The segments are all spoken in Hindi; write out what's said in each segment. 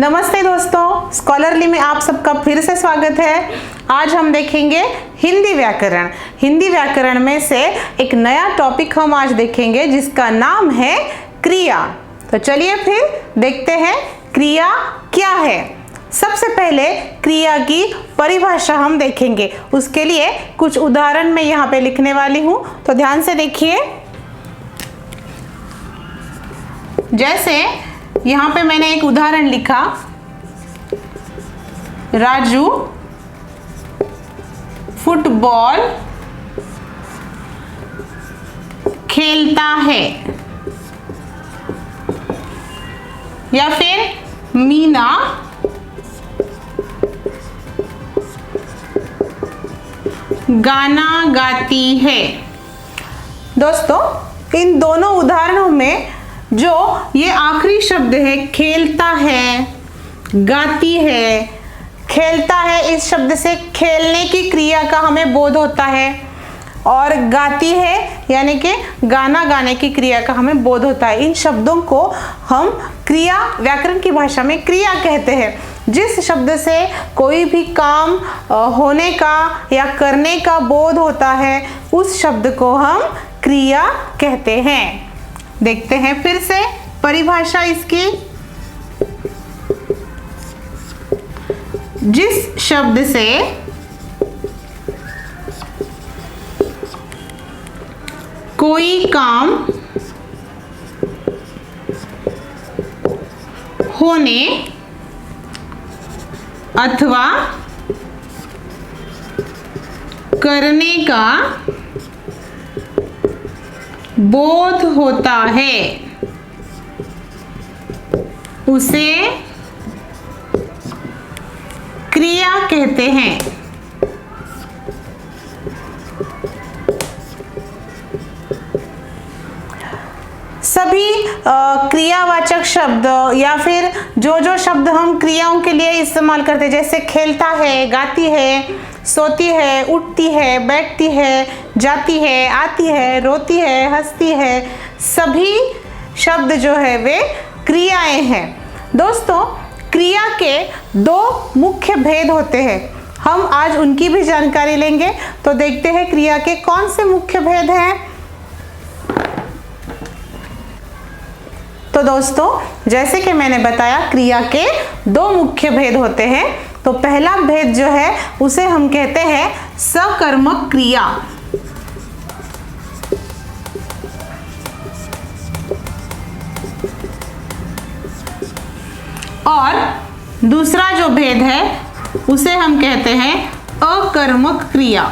नमस्ते दोस्तों, स्कॉलरली में आप सबका फिर से स्वागत है। आज हम देखेंगे हिंदी व्याकरण। हिंदी व्याकरण में से एक नया टॉपिक हम आज देखेंगे जिसका नाम है क्रिया। तो चलिए फिर देखते हैं क्रिया क्या है। सबसे पहले क्रिया की परिभाषा हम देखेंगे। उसके लिए कुछ उदाहरण मैं यहाँ पे लिखने वाली हूँ, तो ध्यान से देखिए। जैसे यहाँ पे मैंने एक उदाहरण लिखा, राजू फुटबॉल खेलता है, या फिर मीना गाना गाती है। दोस्तों, इन दोनों उदाहरणों में जो ये आखिरी शब्द है खेलता है, गाती है, खेलता है, इस शब्द से खेलने की क्रिया का हमें बोध होता है, और गाती है यानी कि गाना गाने की क्रिया का हमें बोध होता है। इन शब्दों को हम क्रिया, व्याकरण की भाषा में क्रिया कहते हैं। जिस शब्द से कोई भी काम होने का या करने का बोध होता है, उस शब्द को हम क्रिया कहते हैं। देखते हैं फिर से परिभाषा इसकी। जिस शब्द से कोई काम होने अथवा करने का बोध होता है, उसे क्रिया कहते हैं। सभी क्रियावाचक शब्द या फिर जो शब्द हम क्रियाओं के लिए इस्तेमाल करते हैं, जैसे खेलता है, गाती है, सोती है, उठती है, बैठती है, जाती है, आती है, रोती है, हंसती है, सभी शब्द जो है वे क्रियाएं हैं। दोस्तों, क्रिया के दो मुख्य भेद होते हैं। हम आज उनकी भी जानकारी लेंगे। तो देखते हैं क्रिया के कौन से मुख्य भेद हैं। तो दोस्तों, जैसे कि मैंने बताया, क्रिया के दो मुख्य भेद होते हैं। तो पहला भेद जो है उसे हम कहते हैं सकर्मक क्रिया, और दूसरा जो भेद है उसे हम कहते हैं अकर्मक क्रिया।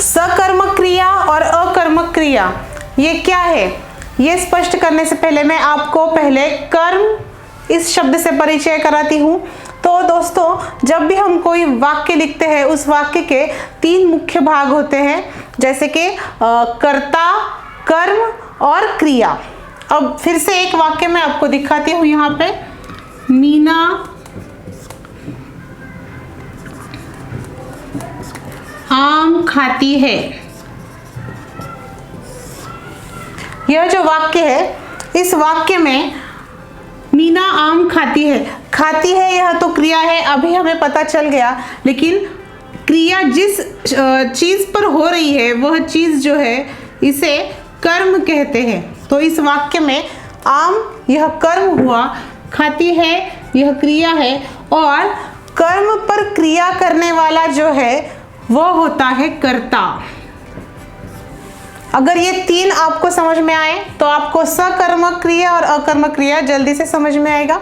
सकर्मक क्रिया और अकर्मक क्रिया ये क्या है, ये स्पष्ट करने से पहले मैं आपको पहले कर्म इस शब्द से परिचय कराती हूँ। तो दोस्तों, जब भी हम कोई वाक्य लिखते हैं, उस वाक्य के तीन मुख्य भाग होते हैं, जैसे कि कर्ता, कर्म और क्रिया। अब फिर से एक वाक्य मैं आपको दिखाती हूँ यहाँ पे। मीना आम खाती है। यह जो वाक्य है, इस वाक्य में मीना आम खाती है, खाती है यह तो क्रिया है, अभी हमें पता चल गया। लेकिन क्रिया जिस चीज पर हो रही है, वह चीज जो है इसे कर्म कहते हैं। तो इस वाक्य में आम यह कर्म हुआ, खाती है यह क्रिया है, और कर्म पर क्रिया करने वाला जो है वह होता है कर्ता। अगर ये तीन आपको समझ में आए तो आपको सकर्मक क्रिया और अकर्मक क्रिया जल्दी से समझ में आएगा।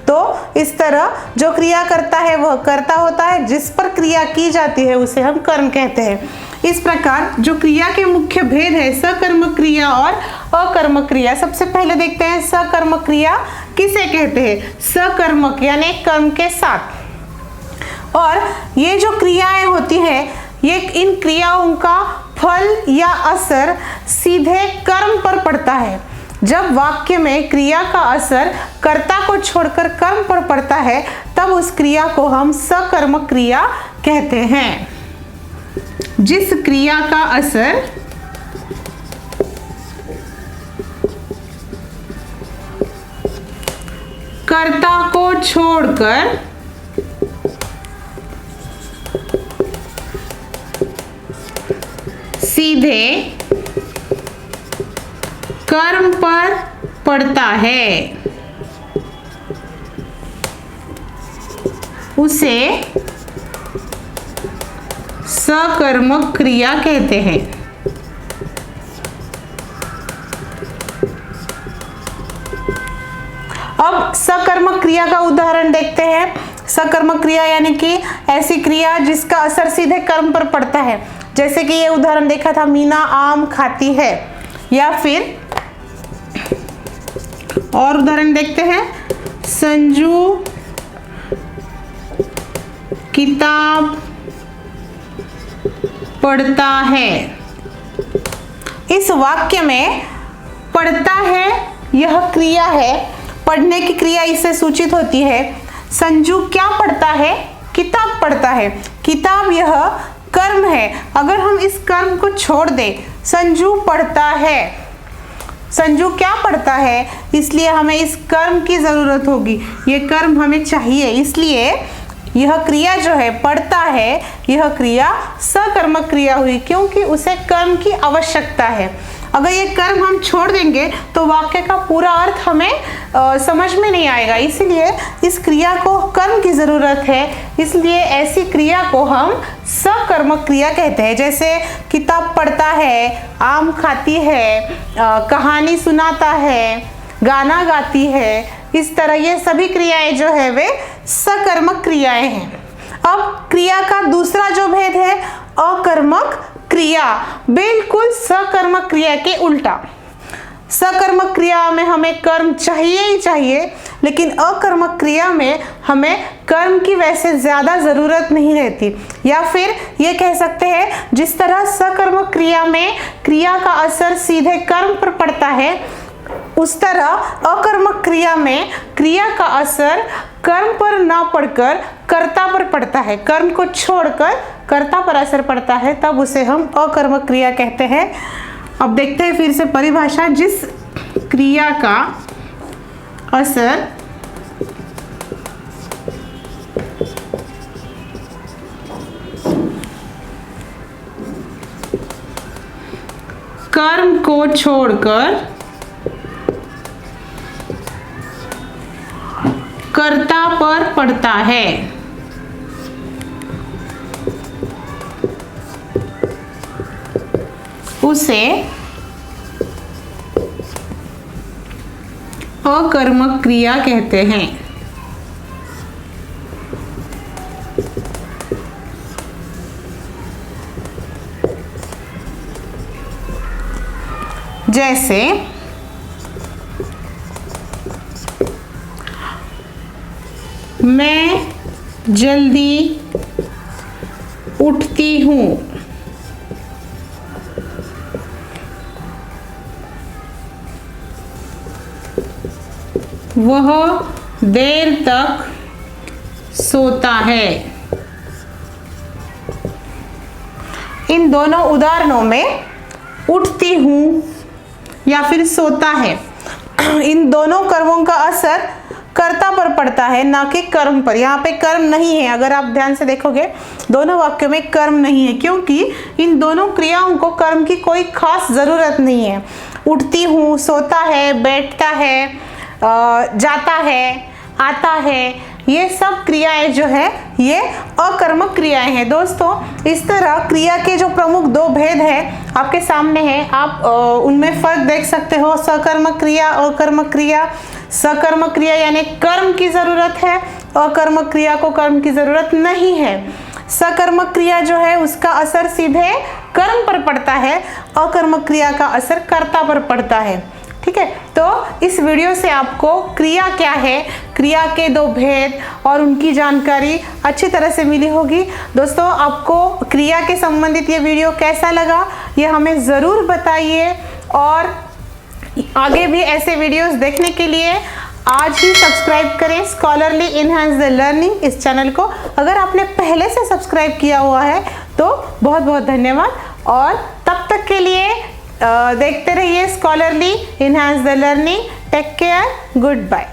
तो इस तरह जो क्रिया करता है वह कर्ता होता है, जिस पर क्रिया की जाती है उसे हम कर्म कहते हैं। इस प्रकार जो क्रिया के मुख्य भेद है सकर्मक क्रिया और अकर्मक क्रिया। सबसे पहले देखते हैं सकर्मक क्रिया किसे कहते हैं। सकर्मक यानी कर्म के साथ। और ये जो क्रियाएं होती हैं, ये इन क्रियाओं का फल या असर सीधे कर्म पर पड़ता है। जब वाक्य में क्रिया का असर कर्ता को छोड़कर कर्म पर पड़ता है, तब उस क्रिया को हम सकर्मक क्रिया कहते हैं। जिस क्रिया का असर कर्ता को छोड़कर सीधे कर्म पर पड़ता है, उसे सकर्मक क्रिया कहते हैं। अब सकर्मक क्रिया का उदाहरण देखते हैं। सकर्मक क्रिया यानी कि ऐसी क्रिया जिसका असर सीधे कर्म पर पड़ता है। जैसे कि ये उदाहरण देखा था, मीना आम खाती है। या फिर और उदाहरण देखते हैं, संजू किताब पढ़ता है। इस वाक्य में पढ़ता है यह क्रिया है, पढ़ने की क्रिया इससे सूचित होती है। संजू क्या पढ़ता है? किताब पढ़ता है। किताब यह कर्म है। अगर हम इस कर्म को छोड़ दें, संजू पढ़ता है, संजू क्या पढ़ता है, इसलिए हमें इस कर्म की जरूरत होगी। ये कर्म हमें चाहिए, इसलिए यह क्रिया जो है पढ़ता है, यह क्रिया सकर्मक क्रिया हुई, क्योंकि उसे कर्म की आवश्यकता है। अगर ये कर्म हम छोड़ देंगे तो वाक्य का पूरा अर्थ हमें समझ में नहीं आएगा। इसलिए इस क्रिया को कर्म की जरूरत है, इसलिए ऐसी क्रिया को हम सकर्मक क्रिया कहते हैं। जैसे किताब पढ़ता है, आम खाती है, कहानी सुनाता है, गाना गाती है, इस तरह ये सभी क्रियाएं जो है वे सकर्मक क्रियाएं हैं। अब क्रिया का दूसरा जो भेद है अकर्मक क्रिया, बिल्कुल सकर्मक क्रिया के उल्टा। सकर्मक क्रिया में हमें कर्म चाहिए ही चाहिए, लेकिन अकर्मक क्रिया में हमें कर्म की वैसे ज्यादा जरूरत नहीं रहती। या फिर ये कह सकते हैं, जिस तरह सकर्मक क्रिया में क्रिया का असर सीधे कर्म पर पड़ता है, उस तरह अकर्मक क्रिया में क्रिया का असर कर्म पर ना पड़कर कर्ता पर पड़ता है। कर्म को छोड़कर कर्ता पर असर पड़ता है, तब उसे हम अकर्मक क्रिया कहते हैं। अब देखते हैं फिर से परिभाषा। जिस क्रिया का असर कर्म को छोड़कर कर्ता पर पड़ता है, उसे अकर्मक क्रिया कहते हैं। जैसे मैं जल्दी उठती हूँ, वह देर तक सोता है। इन दोनों उदाहरणों में उठती हूँ या फिर सोता है, इन दोनों कर्मों का असर कर्ता पर पड़ता है, ना कि कर्म पर। यहाँ पे कर्म नहीं है, अगर आप ध्यान से देखोगे दोनों वाक्यों में कर्म नहीं है, क्योंकि इन दोनों क्रियाओं को कर्म की कोई खास जरूरत नहीं है। उठती हूँ, सोता है, बैठता है, जाता है, आता है, ये सब क्रियाएं जो है ये अकर्मक क्रियाएं हैं। दोस्तों, इस तरह क्रिया के जो प्रमुख दो भेद हैं आपके सामने हैं, आप उनमें फर्क देख सकते हो। सकर्मक क्रिया, अकर्मक क्रिया। सकर्मक क्रिया यानी कर्म की जरूरत है, अकर्मक क्रिया को कर्म की जरूरत नहीं है। सकर्मक क्रिया जो है उसका असर सीधे कर्म पर पड़ता है, अकर्मक क्रिया का असर कर्ता पर पड़ता है। ठीक है, तो इस वीडियो से आपको क्रिया क्या है, क्रिया के दो भेद और उनकी जानकारी अच्छी तरह से मिली होगी। दोस्तों, आपको क्रिया के संबंधित ये वीडियो कैसा लगा ये हमें ज़रूर बताइए, और आगे भी ऐसे वीडियोस देखने के लिए आज ही सब्सक्राइब करें स्कॉलरली इनहैंस द लर्निंग इस चैनल को। अगर आपने पहले से सब्सक्राइब किया हुआ है तो बहुत बहुत धन्यवाद, और तब तक के लिए देखते रहिए scholarly enhance the learning. Take care, good bye.